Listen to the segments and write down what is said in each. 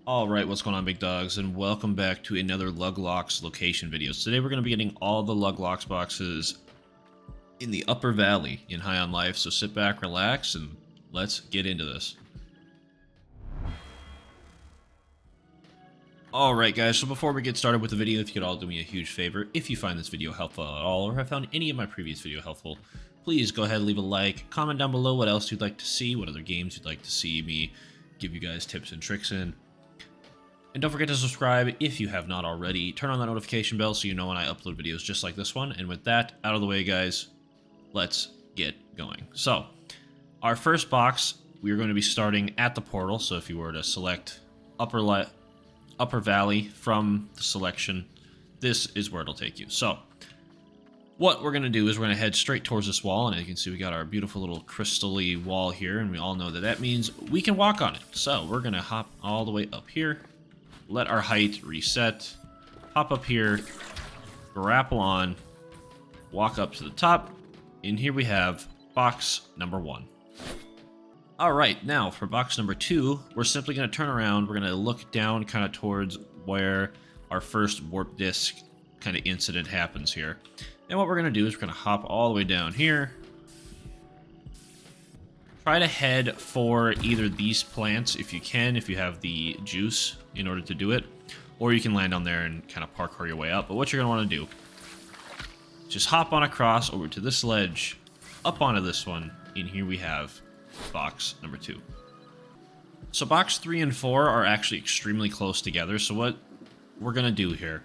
Alright, what's going on, big dogs, and welcome back to another Luglox location video. So today we're going to be getting all the Luglox boxes in the Upper Valley in High on Life, so sit back, relax, and let's get into this. Alright guys, so before we get started with the video, if you could all do me a huge favor, if you find this video helpful at all, or have found any of my previous video helpful, please go ahead and leave a like, comment down below what else you'd like to see, what other games you'd like to see me give you guys tips and tricks in. And don't forget to subscribe if you have not already. Turn on that notification bell so you know when I upload videos just like this one. And with that out of the way, guys, let's get going. So, our first box, we're going to be starting at the portal. So if you were to select Upper Valley from the selection, this is where it'll take you. So, what we're going to do is we're going to head straight towards this wall. And as you can see, we got our beautiful little crystal-y wall here. And we all know that that means we can walk on it. So, we're going to hop all the way up here. Let our height reset, hop up here, grapple on, walk up to the top, and here we have box number 1. Alright, now for box number 2, we're simply going to turn around, we're going to look down kind of towards where our first warp disk kind of incident happens here. And what we're going to do is we're going to hop all the way down here. Try to head for either these plants if you can, if you have the juice in order to do it, or you can land on there and kind of parkour your way up. But what you're going to want to do, just hop on across over to this ledge, up onto this one, and here we have box number 2. So box 3 and 4 are actually extremely close together, so what we're going to do here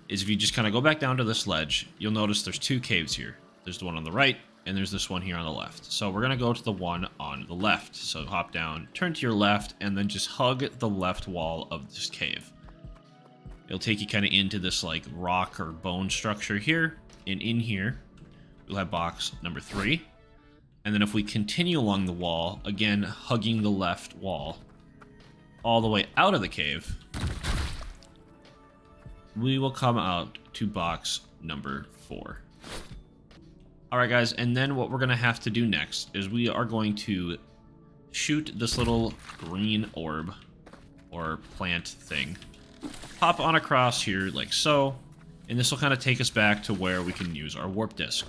is if you just kind of go back down to this ledge, you'll notice there's 2 caves here. There's the one on the right, and there's this one here on the left. So we're going to go to the one on the left. So hop down, turn to your left, and then just hug the left wall of this cave. It'll take you kind of into this like rock or bone structure here. And in here, we'll have box number 3. And then if we continue along the wall, again, hugging the left wall, all the way out of the cave, we will come out to box number 4. Alright guys, and then what we're going to have to do next is we are going to shoot this little green orb, or plant thing. Hop on across here like so, and this will kind of take us back to where we can use our warp disk.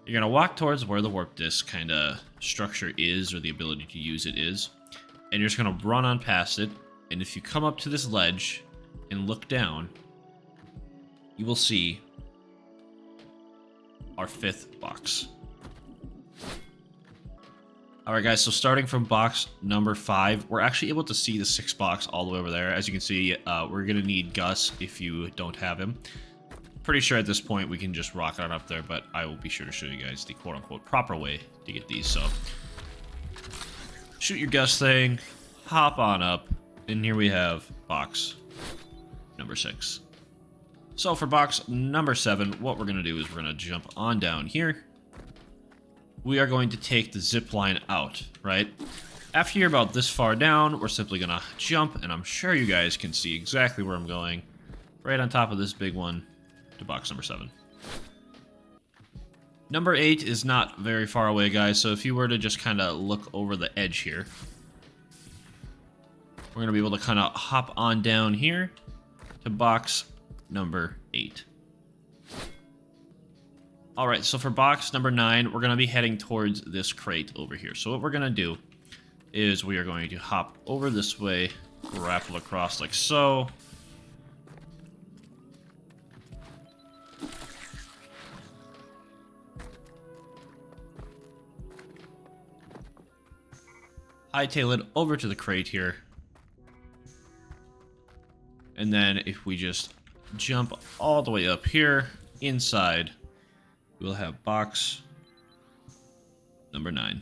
You're going to walk towards where the warp disk kind of structure is, or the ability to use it is, and you're just going to run on past it, and if you come up to this ledge and look down, you will see our 5th box. Alright guys, so starting from box number 5, we're actually able to see the 6th box all the way over there. As you can see, we're going to need Gus if you don't have him. Pretty sure at this point we can just rocket on up there, but I will be sure to show you guys the quote-unquote proper way to get these. So, shoot your Gus thing, hop on up, and here we have box number 6. So for box number 7, what we're going to do is we're going to jump on down here. We are going to take the zip line out, right? After you're about this far down, we're simply going to jump, and I'm sure you guys can see exactly where I'm going. Right on top of this big one to box number 7. Number 8 is not very far away, guys, so if you were to just kind of look over the edge here, we're going to be able to kind of hop on down here to box number 8. Alright, so for box number 9, we're going to be heading towards this crate over here. So what we're going to do is we are going to hop over this way, grapple across like so. Hightail it over to the crate here. And then if we just jump all the way up here, inside, we'll have box number 9.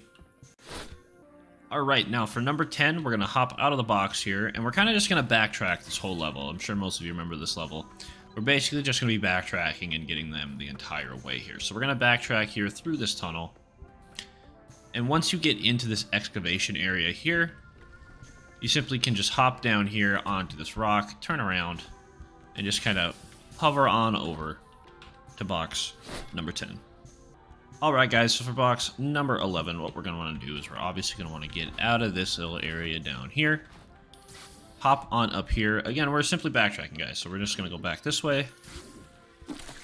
Alright, now for number 10, we're going to hop out of the box here, and we're kind of just going to backtrack this whole level. I'm sure most of you remember this level. We're basically just going to be backtracking and getting them the entire way here. So we're going to backtrack here through this tunnel. And once you get into this excavation area here, you simply can just hop down here onto this rock, turn around, and just kind of hover on over to box number 10. Alright guys, so for box number 11, what we're going to want to do is we're obviously going to want to get out of this little area down here. hop on up here. Again, we're simply backtracking, guys, so we're just going to go back this way,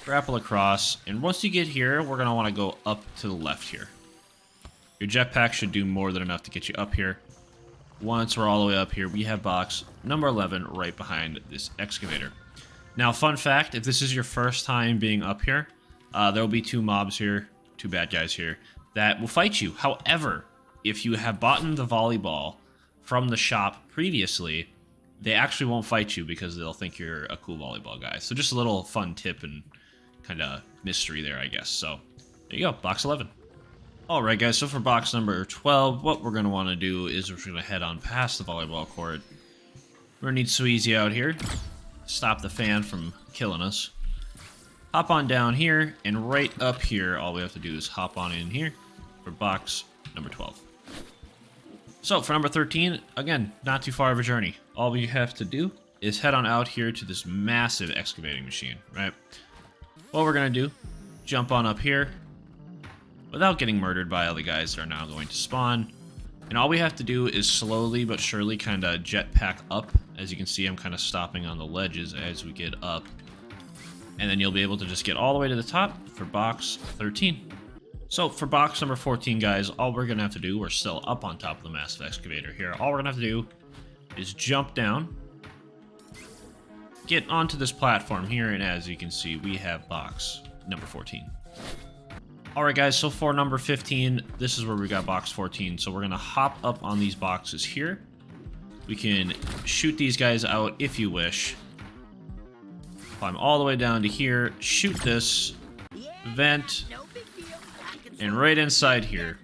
grapple across, and once you get here, we're going to want to go up to the left here. Your jetpack should do more than enough to get you up here. Once we're all the way up here, we have box number 11 right behind this excavator. Now, fun fact, if this is your first time being up here, there will be 2 mobs here, 2 bad guys here, that will fight you. However, if you have bought the volleyball from the shop previously, they actually won't fight you because they'll think you're a cool volleyball guy. So just a little fun tip and kind of mystery there, I guess. So there you go, box 11. Alright guys, so for box number 12, what we're going to want to do is we're going to head on past the volleyball court. We're going to need Sweezy out here. Stop the fan from killing us. Hop on down here, and right up here, all we have to do is hop on in here for box number 12. So for number 13, again, not too far of a journey. All we have to do is head on out here to this massive excavating machine, right? What we're going to do, jump on up here without getting murdered by all the guys that are now going to spawn. And all we have to do is slowly but surely kind of jetpack up. As you can see, I'm kind of stopping on the ledges as we get up. And then you'll be able to just get all the way to the top for box 13. So for box number 14, guys, all we're going to have to do, we're still up on top of the massive excavator here. All we're going to have to do is jump down, get onto this platform here, and as you can see, we have box number 14. Alright guys, so for number 15, this is where we got box 14. So we're going to hop up on these boxes here. We can shoot these guys out if you wish. Climb all the way down to here, shoot this, vent, and right inside here,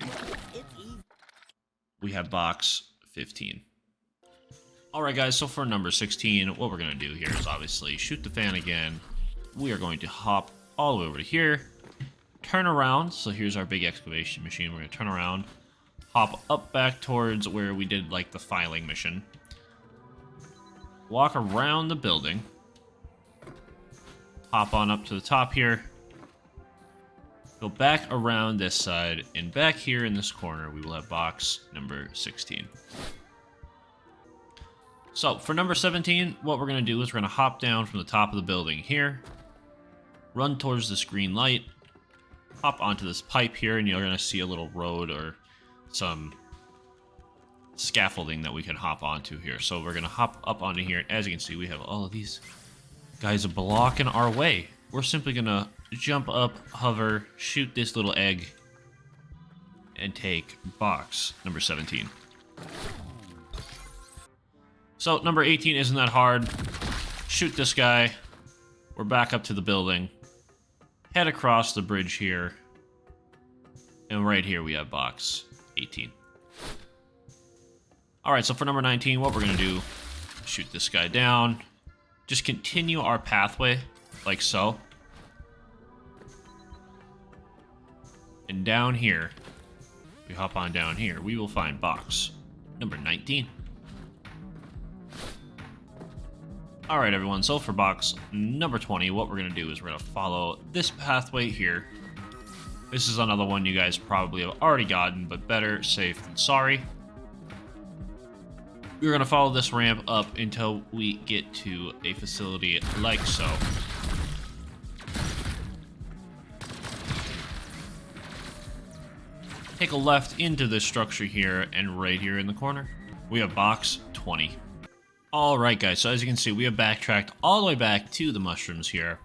we have box 15. Alright guys, so for number 16, what we're going to do here is obviously shoot the fan again. We are going to hop all the way over to here. Turn around, so here's our big excavation machine. We're going to turn around, hop up back towards where we did like the filing mission, walk around the building, hop on up to the top here, go back around this side, and back here in this corner we will have box number 16. So for number 17, what we're going to do is we're going to hop down from the top of the building here, run towards this green light, hop onto this pipe here, and you're going to see a little road or some scaffolding that we can hop onto here. So we're going to hop up onto here. As you can see, we have all of these guys blocking our way. We're simply going to jump up, hover, shoot this little egg, and take box number 17. So number 18 isn't that hard. Shoot this guy. We're back up to the building. Head across the bridge here. And right here we have box 18. Alright, so for number 19, what we're going to do, shoot this guy down. Just continue our pathway, like so. And down here, we hop on down here, we will find box number 19. Alright everyone, so for box number 20, what we're going to do is we're going to follow this pathway here. This is another one you guys probably have already gotten, but better safe than sorry. We're going to follow this ramp up until we get to a facility like so. Take a left into this structure here, and right here in the corner, we have box 20. Alright guys, so as you can see, we have backtracked all the way back to the mushrooms here.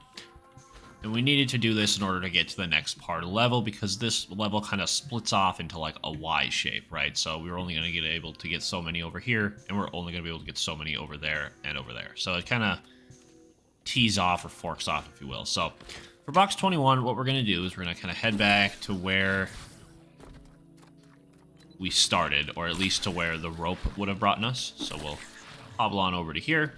And we needed to do this in order to get to the next part of the level, because this level kind of splits off into like a Y shape, right? So we were only going to get able to get so many over here, and we're only going to be able to get so many over there and over there. So it kind of tees off or forks off, if you will. So for box 21, what we're going to do is we're going to kind of head back to where we started, or at least to where the rope would have brought us. So we'll hobble on over to here.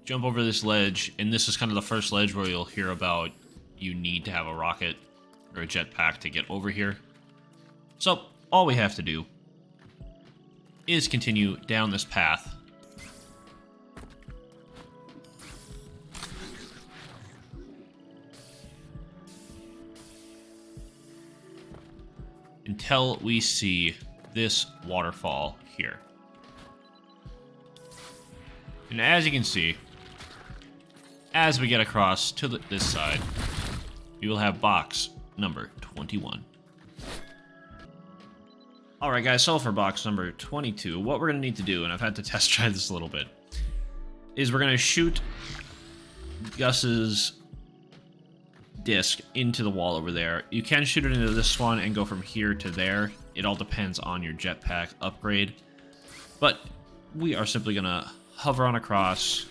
Jump over this ledge, and this is kind of the first ledge where you'll hear about you need to have a rocket or a jetpack to get over here. So all we have to do is continue down this path. Until we see this waterfall here. And as you can see, as we get across to this side, we will have box number 21. Alright guys, so for box number 22, what we're going to need to do, and I've had to test try this a little bit, is we're going to shoot Gus's disc into the wall over there. You can shoot it into this one and go from here to there. It all depends on your jetpack upgrade. But we are simply going to hover on across,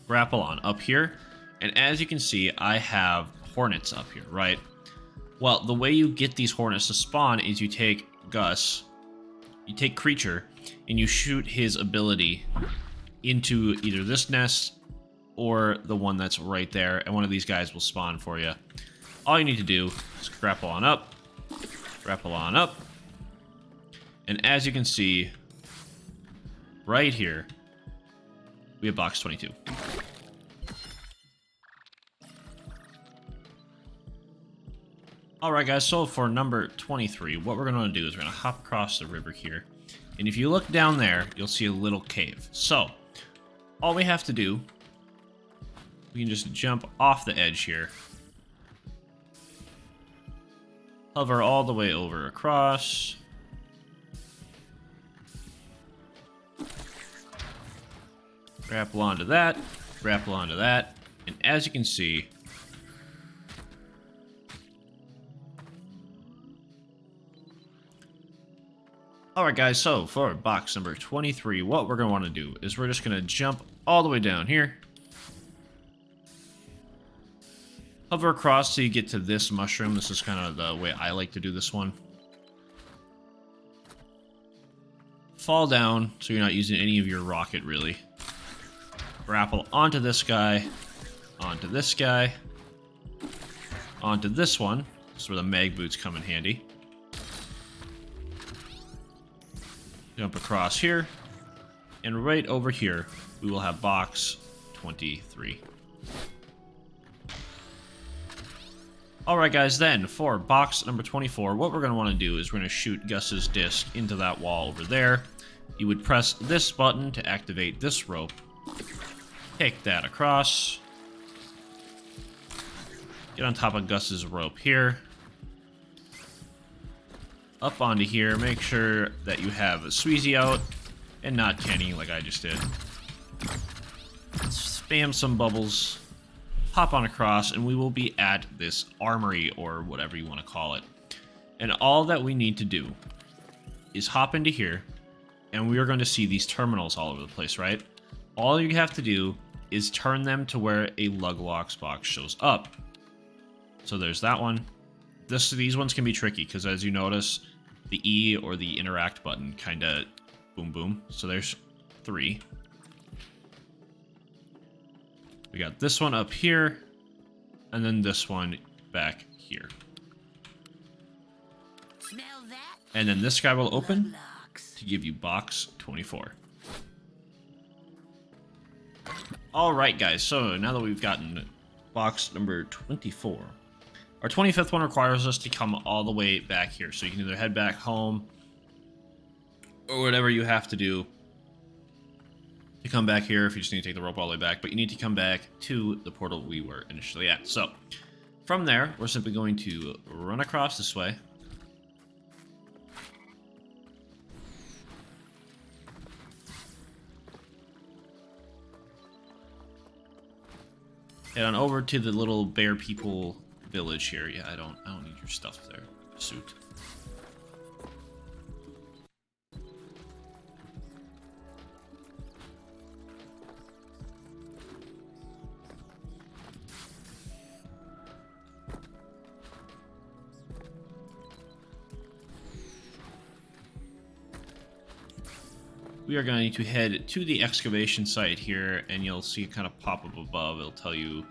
grapple on up here, and as you can see, I have hornets up here, right? Well, the way you get these hornets to spawn is you take Gus, you take Creature, and you shoot his ability into either this nest or the one that's right there, and one of these guys will spawn for you. All you need to do is grapple on up, and as you can see, right here, we have box 22. Alright guys, so for number 23, what we're going to do is we're going to hop across the river here. And if you look down there, you'll see a little cave. So, all we have to do, we can just jump off the edge here. Hover all the way over across. Grapple onto that, and as you can see, alright guys, so for box number 23, what we're going to want to do is we're just going to jump all the way down here. Hover across till you get to this mushroom. This is kind of the way I like to do this one. Fall down so you're not using any of your rocket really. Grapple onto this guy, onto this guy, onto this one. This is where the mag boots come in handy. Jump across here, and right over here, we will have box 23. Alright guys, then, for box number 24, what we're going to want to do is we're going to shoot Gus's disc into that wall over there. You would press this button to activate this rope. Take that across. Get on top of Gus's rope here. Up onto here, make sure that you have a Sweezy out and not Kenny like I just did. Spam some bubbles, hop on across, and we will be at this armory or whatever you want to call it. And all that we need to do is hop into here, and we are going to see these terminals all over the place, right? All you have to do is turn them to where a Luglox box shows up. So there's that one. These ones can be tricky because as you notice, the E or the interact button kind of boom boom. So there's 3. We got this one up here, and then this one back here. Smell that? And then this guy will open Luglox. to give you box 24. Alright guys, so now that we've gotten box number 24, our 25th one requires us to come all the way back here. So you can either head back home or whatever you have to do to come back here if you just need to take the rope all the way back. But you need to come back to the portal we were initially at. So from there, we're simply going to run across this way. Head on over to the little bear people village here. Yeah, I don't need your stuff there. Suit. We are going to head to the excavation site here, and you'll see it kind of pop up above. It'll tell you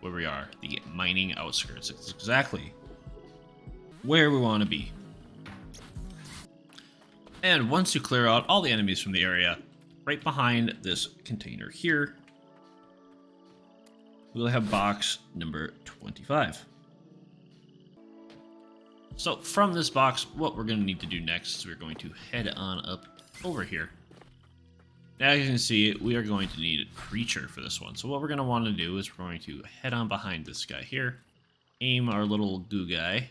where we are, the mining outskirts. It's exactly where we want to be. And once you clear out all the enemies from the area, right behind this container here, we'll have box number 25. So from this box, what we're going to need to do next is we're going to head on up over here. Now, as you can see, we are going to need a creature for this one. So what we're going to want to do is we're going to head on behind this guy here, aim our little goo guy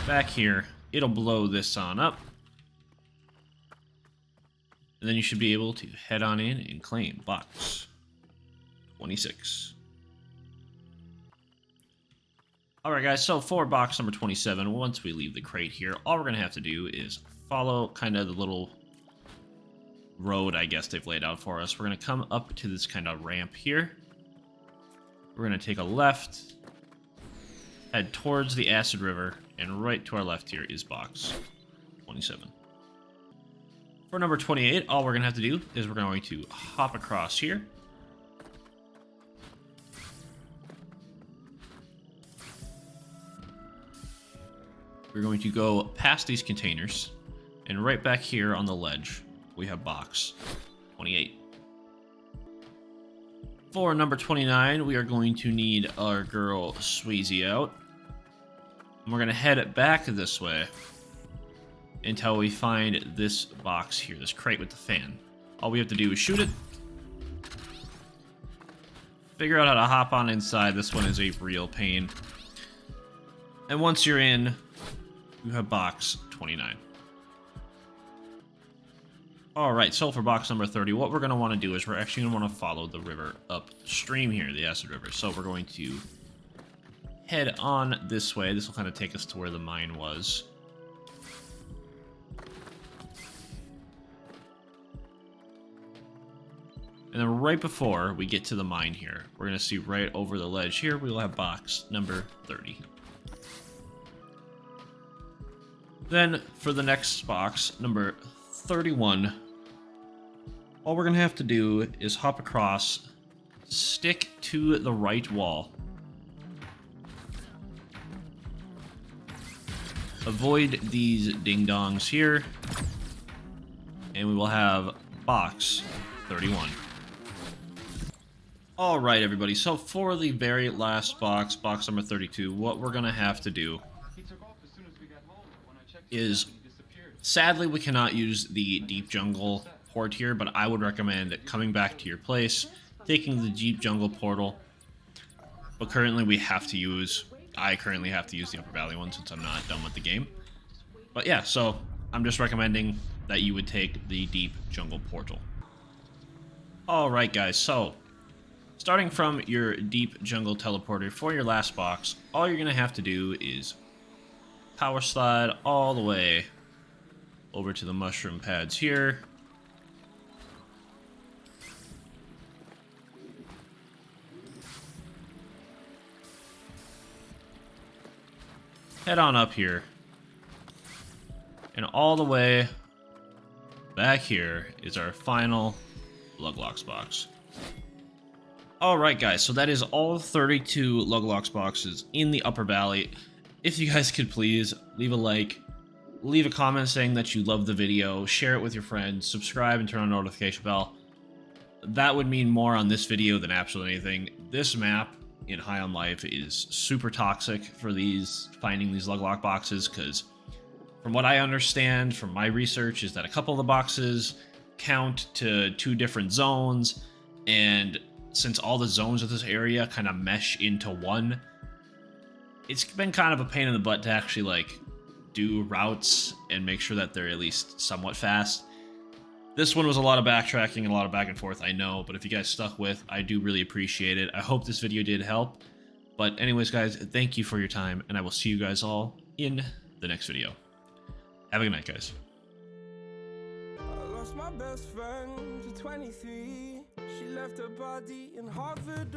back here. It'll blow this on up. And then you should be able to head on in and claim box 26. Alright guys, so for box number 27, once we leave the crate here, all we're going to have to do is follow kind of the little road, I guess, they've laid out for us. We're going to come up to this kind of ramp here. We're going to take a left, head towards the Acid River, and right to our left here is box 27. For number 28, all we're going to have to do is we're going to hop across here. We're going to go past these containers, and right back here on the ledge, we have box 28. For number 29, we are going to need our girl Swayze out. And we're going to head back this way until we find this box here, this crate with the fan. All we have to do is shoot it. Figure out how to hop on inside. This one is a real pain. And once you're in, you have box 29. Alright, so for box number 30, what we're going to want to do is we're actually going to want to follow the river upstream here, the Acid River. So we're going to head on this way. This will kind of take us to where the mine was. And then right before we get to the mine here, we're going to see right over the ledge here, we will have box number 30. Then for the next box, number 31, all we're going to have to do is hop across, stick to the right wall, avoid these ding-dongs here, and we will have box 31. Alright everybody, so for the very last box, box number 32, what we're going to have to do is, sadly we cannot use the deep jungle port here, but I would recommend coming back to your place, taking the deep jungle portal, but currently I currently have to use the upper valley one since I'm not done with the game. But yeah, so I'm just recommending that you would take the deep jungle portal. Alright guys, so starting from your deep jungle teleporter for your last box, all you're going to have to do is power slide all the way over to the mushroom pads here. Head on up here. And all the way back here is our final Luglox box. Alright guys, so that is all 32 Luglox boxes in the upper valley. If you guys could please leave a like, leave a comment saying that you love the video, share it with your friends, subscribe and turn on the notification bell. That would mean more on this video than absolutely anything. This map in High on Life is super toxic for finding these Luglox boxes, because from what I understand from my research is that a couple of the boxes count to 2 different zones, and since all the zones of this area kind of mesh into one, it's been kind of a pain in the butt to actually like do routes and make sure that they're at least somewhat fast. This one was a lot of backtracking and a lot of back and forth, I know, but if you guys stuck with, I do really appreciate it. I hope this video did help. But anyways, guys, thank you for your time, and I will see you guys all in the next video. Have a good night, guys. I lost my best friend to 23. She left her body in Harvard.